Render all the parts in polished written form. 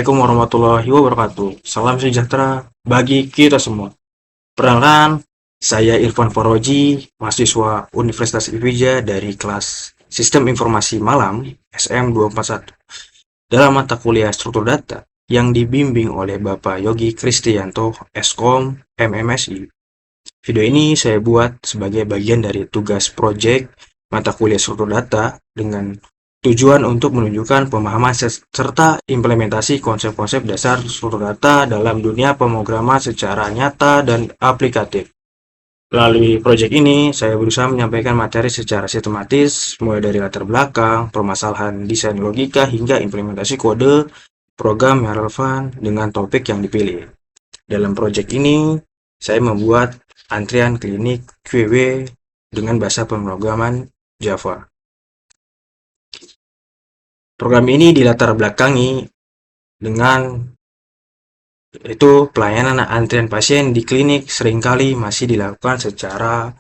Assalamualaikum warahmatullahi wabarakatuh. Salam sejahtera bagi kita semua. Perkenalkan, saya Irfan Faroji, mahasiswa Universitas Indonesia dari kelas Sistem Informasi Malam SM241 dalam mata kuliah Struktur Data yang dibimbing oleh Bapak Yogi Kristianto, Eskom, MMSI. Video ini saya buat sebagai bagian dari tugas proyek mata kuliah Struktur Data dengan tujuan untuk menunjukkan pemahaman serta implementasi konsep-konsep dasar struktur data dalam dunia pemrograman secara nyata dan aplikatif. Melalui proyek ini, saya berusaha menyampaikan materi secara sistematis, mulai dari latar belakang, permasalahan desain logika, hingga implementasi kode program yang relevan dengan topik yang dipilih. Dalam proyek ini, saya membuat antrian klinik QW dengan bahasa pemrograman Java. Program ini dilatar belakangi dengan pelayanan antrian pasien di klinik seringkali masih dilakukan secara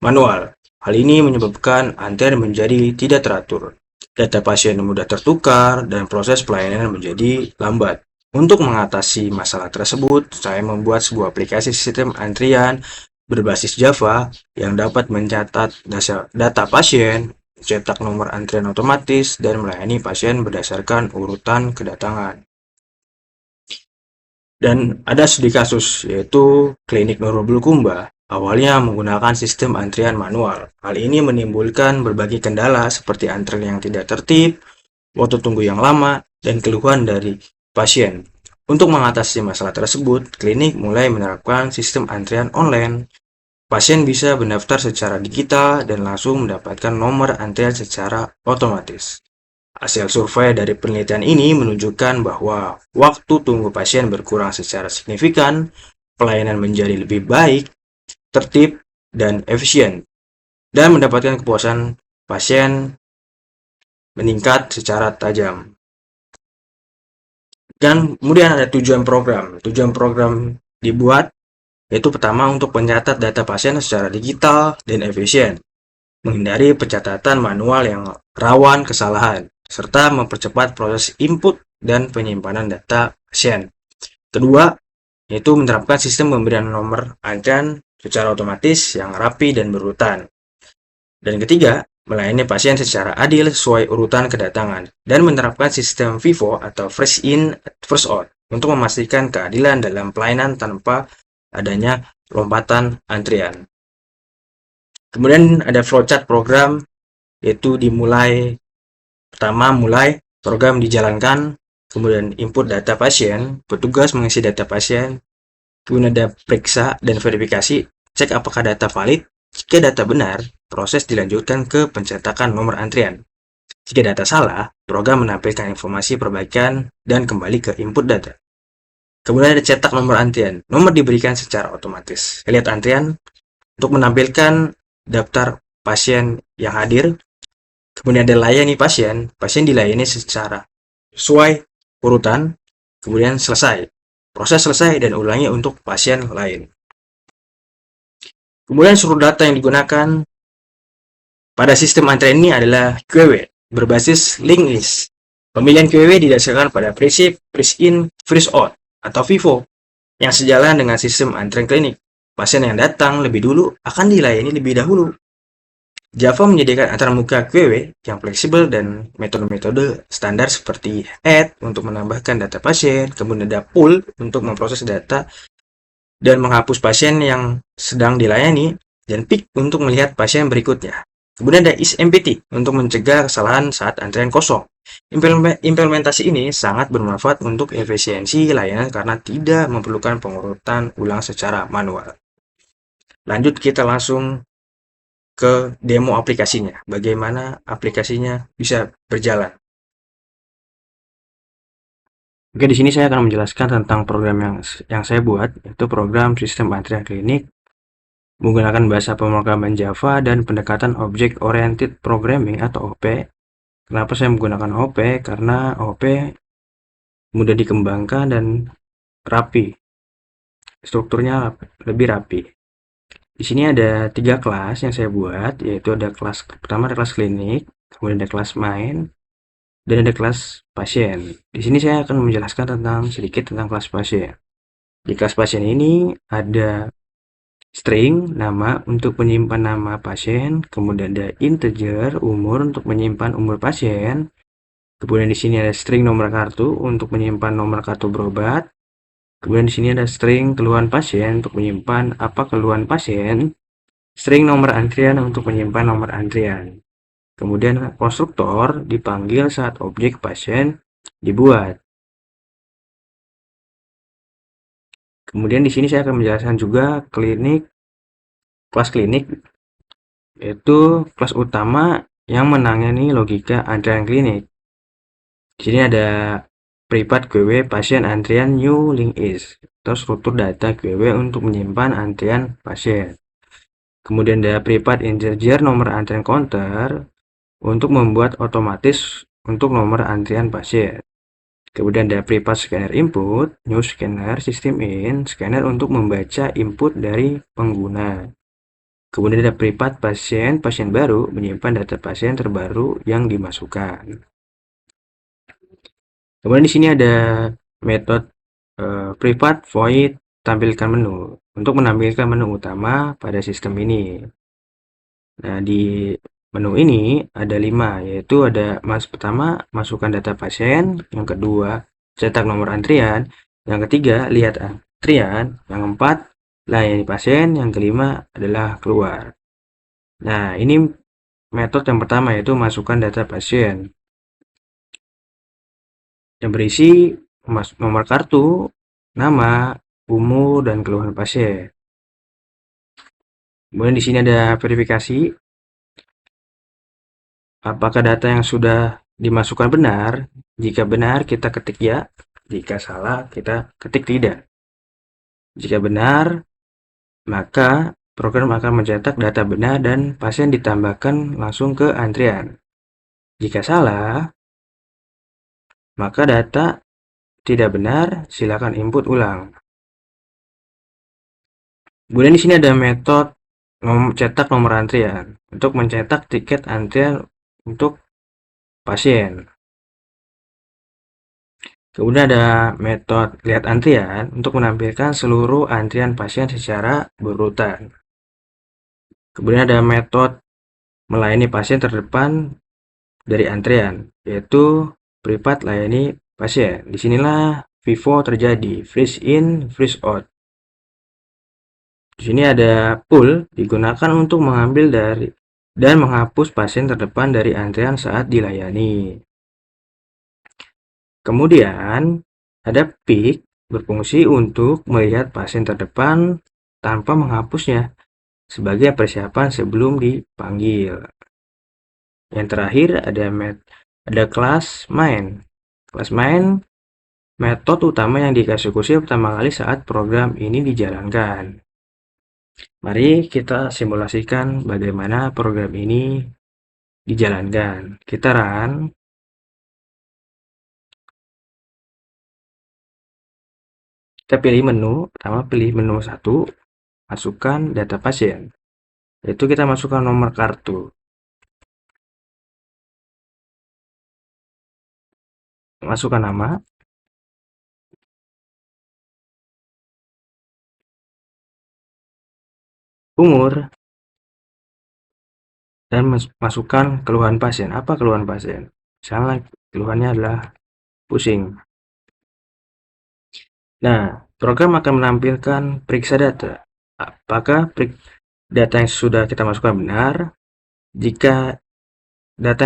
manual. Hal ini menyebabkan antrian menjadi tidak teratur, data pasien mudah tertukar, dan proses pelayanan menjadi lambat. Untuk mengatasi masalah tersebut, saya membuat sebuah aplikasi sistem antrian berbasis Java yang dapat mencatat data pasien, cetak nomor antrian otomatis, dan melayani pasien berdasarkan urutan kedatangan. Dan ada studi kasus, yaitu klinik Nurul Bulukumba, awalnya menggunakan sistem antrian manual. Hal ini menimbulkan berbagai kendala seperti antrian yang tidak tertib, waktu tunggu yang lama, dan keluhan dari pasien. Untuk mengatasi masalah tersebut, klinik mulai menerapkan sistem antrian online. Pasien bisa mendaftar secara digital dan langsung mendapatkan nomor antrian secara otomatis. Hasil survei dari penelitian ini menunjukkan bahwa waktu tunggu pasien berkurang secara signifikan, pelayanan menjadi lebih baik, tertib, dan efisien, dan mendapatkan kepuasan pasien meningkat secara tajam. Dan kemudian ada tujuan program. Tujuan program dibuat yaitu pertama untuk mencatat data pasien secara digital dan efisien, menghindari pencatatan manual yang rawan kesalahan, serta mempercepat proses input dan penyimpanan data pasien. Kedua, yaitu menerapkan sistem pemberian nomor antrian secara otomatis yang rapi dan berurutan. Dan ketiga, melayani pasien secara adil sesuai urutan kedatangan, dan menerapkan sistem FIFO atau First In, First Out untuk memastikan keadilan dalam pelayanan tanpa adanya lompatan antrian. Kemudian ada flowchart program, yaitu pertama mulai program dijalankan, kemudian input data pasien, petugas mengisi data pasien, kemudian ada periksa dan verifikasi, cek apakah data valid. Jika data benar, proses dilanjutkan ke pencetakan nomor antrian. Jika data salah, program menampilkan informasi perbaikan dan kembali ke input data. Kemudian ada cetak nomor antrian. Nomor diberikan secara otomatis. Lihat antrian untuk menampilkan daftar pasien yang hadir. Kemudian ada layani pasien. Pasien dilayani secara sesuai urutan. Kemudian selesai. Proses selesai dan ulangi untuk pasien lain. Kemudian seluruh data yang digunakan pada sistem antrian ini adalah QW berbasis linked list. Pemilihan QW didasarkan pada prinsip First In, First Out atau FIFO yang sejalan dengan sistem antrian klinik. Pasien yang datang lebih dulu akan dilayani lebih dahulu. Java menyediakan antarmuka QW yang fleksibel dan metode-metode standar seperti add untuk menambahkan data pasien, kemudian ada pull untuk memproses data dan menghapus pasien yang sedang dilayani, dan pick untuk melihat pasien berikutnya. Kemudian ada isMPT untuk mencegah kesalahan saat antrian kosong. Implementasi ini sangat bermanfaat untuk efisiensi layanan karena tidak memerlukan pengurutan ulang secara manual. Lanjut kita langsung ke demo aplikasinya. Bagaimana aplikasinya bisa berjalan. Oke, di sini saya akan menjelaskan tentang program yang saya buat, yaitu program sistem antrian klinik menggunakan bahasa pemrograman Java dan pendekatan Object Oriented Programming atau OP. Kenapa saya menggunakan OP? Karena OP mudah dikembangkan dan rapi. Strukturnya lebih rapi. Di sini ada 3 kelas yang saya buat, yaitu ada kelas pertama ada kelas klinik, kemudian ada kelas main, dan ada kelas pasien. Di sini saya akan menjelaskan sedikit tentang kelas pasien. Di kelas pasien ini ada string nama untuk menyimpan nama pasien, kemudian ada integer umur untuk menyimpan umur pasien. Kemudian di sini ada string nomor kartu untuk menyimpan nomor kartu berobat. Kemudian di sini ada string keluhan pasien untuk menyimpan apa keluhan pasien. String nomor antrian untuk menyimpan nomor antrian. Kemudian konstruktor dipanggil saat objek pasien dibuat. Kemudian di sini saya akan menjelaskan juga kelas klinik, yaitu kelas utama yang menangani logika antrian klinik. Di sini ada privat GW pasien antrian new link is, atau struktur data GW untuk menyimpan antrian pasien. Kemudian ada privat integer nomor antrian counter untuk membuat otomatis untuk nomor antrian pasien. Kemudian ada privat scanner input, new scanner, system in, scanner untuk membaca input dari pengguna. Kemudian ada privat pasien baru menyimpan data pasien terbaru yang dimasukkan. Kemudian di sini ada metode privat void tampilkan menu untuk menampilkan menu utama pada sistem ini. Nah, di menu ini ada 5, yaitu ada pertama masukkan data pasien, yang kedua cetak nomor antrian, yang ketiga lihat antrian, yang keempat layani pasien, yang kelima adalah keluar. Nah, ini metode yang pertama, yaitu masukkan data pasien yang berisi nomor kartu, nama, umur, dan keluhan pasien. Kemudian di sini ada verifikasi apakah data yang sudah dimasukkan benar. Jika benar kita ketik ya, jika salah kita ketik tidak. Jika benar, maka program akan mencetak data benar dan pasien ditambahkan langsung ke antrian. Jika salah, maka data tidak benar, silakan input ulang. Kemudian di sini ada metode cetak nomor antrian untuk mencetak tiket antrian untuk pasien. Kemudian ada metode lihat antrian untuk menampilkan seluruh antrian pasien secara berurutan. Kemudian ada metode melayani pasien terdepan dari antrian, yaitu privat layani pasien. Disinilah FIFO terjadi, freeze in, freeze out. Di sini ada pull digunakan untuk mengambil dari dan menghapus pasien terdepan dari antrian saat dilayani. Kemudian ada pick berfungsi untuk melihat pasien terdepan tanpa menghapusnya sebagai persiapan sebelum dipanggil. Yang terakhir ada kelas main. Kelas main metode utama yang dieksekusi pertama kali saat program ini dijalankan. Mari kita simulasikan bagaimana program ini dijalankan. Kita run. Kita pilih menu, pertama pilih menu 1, masukkan data pasien. Yaitu kita masukkan nomor kartu. Masukkan nama. Umur. Dan masukkan keluhan pasien. Apa keluhan pasien? Misalnya keluhannya adalah pusing. Nah, program akan menampilkan periksa data. Apakah data yang sudah kita masukkan benar? Jika data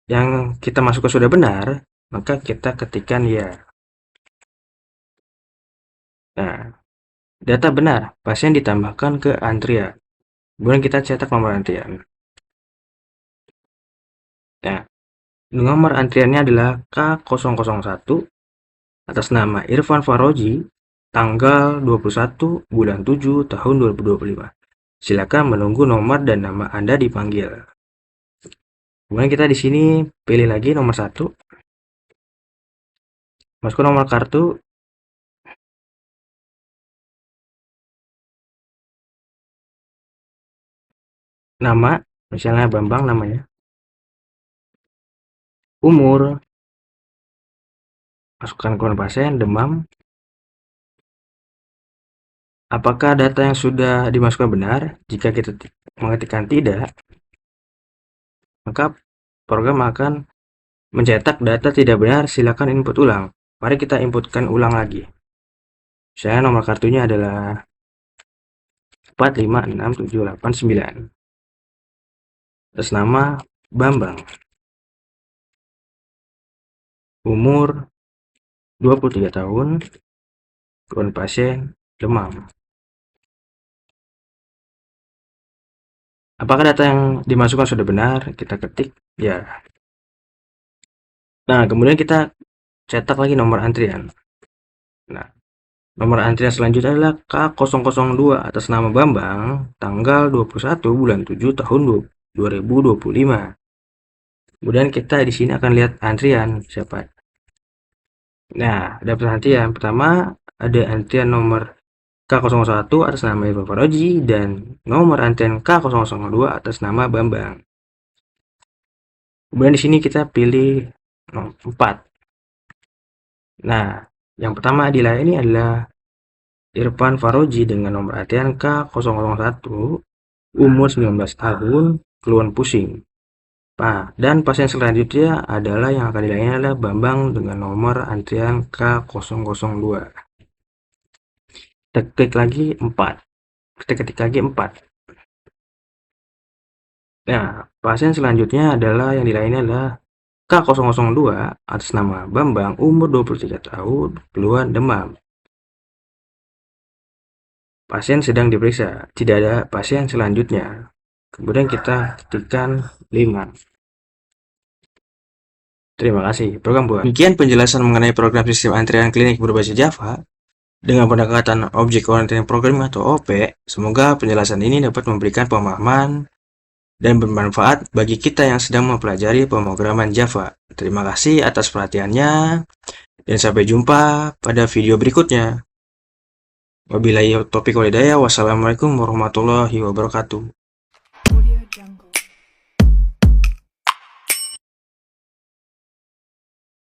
yang kita masukkan sudah benar, maka kita ketikkan ya. Nah, data benar, pasien ditambahkan ke antrian. Kemudian kita cetak nomor antrian. Nah, nomor antriannya adalah K001 atas nama Irfan Faroji, tanggal 21 bulan 7 tahun 2025. Silakan menunggu nomor dan nama Anda dipanggil. Kemudian kita di sini pilih lagi nomor 1. Masukkan nomor kartu. Nama, misalnya Bambang namanya. umur, masukkan keluhan pasien, demam. Apakah data yang sudah dimasukkan benar? Jika kita mengetikkan tidak, maka program akan mencetak data tidak benar, silakan input ulang. Mari kita inputkan ulang lagi. Saya nomor kartunya adalah 456789. Atas nama Bambang. Umur 23 tahun. Keluhan pasien demam. Apakah data yang dimasukkan sudah benar? Kita ketik ya. Nah, kemudian kita cetak lagi nomor antrian. Nah, nomor antrian selanjutnya adalah K002 atas nama Bambang, tanggal 21 bulan 7 tahun 2025. Kemudian kita di sini akan lihat antrian siapa. Nah, ada antrian pertama, ada antrian nomor K01 atas nama Irfan Faroji dan nomor antrian K002 atas nama Bambang. Kemudian di sini kita pilih 4. Nah, yang pertama dilayani adalah Irfan Faroji dengan nomor antrian K001, umur 19 tahun, keluhan pusing. Nah, dan pasien selanjutnya adalah yang akan dilayani adalah Bambang dengan nomor antrian K002. Kita klik lagi 4. Kita ketik lagi 4. Nah, pasien selanjutnya adalah yang dilayani adalah K002 atas nama Bambang, umur 23 tahun, keluhan demam. Pasien sedang diperiksa, tidak ada pasien selanjutnya. Kemudian kita ketikkan 5. Terima kasih, program buat. Demikian penjelasan mengenai program sistem antrian klinik berbasis Java dengan pendekatan Object Oriented Programming atau OP. Semoga penjelasan ini dapat memberikan pemahaman dan bermanfaat bagi kita yang sedang mempelajari pemrograman Java. Terima kasih atas perhatiannya dan sampai jumpa pada video berikutnya. Wabillahi taufiq wal hidayah. Wassalamualaikum warahmatullahi wabarakatuh.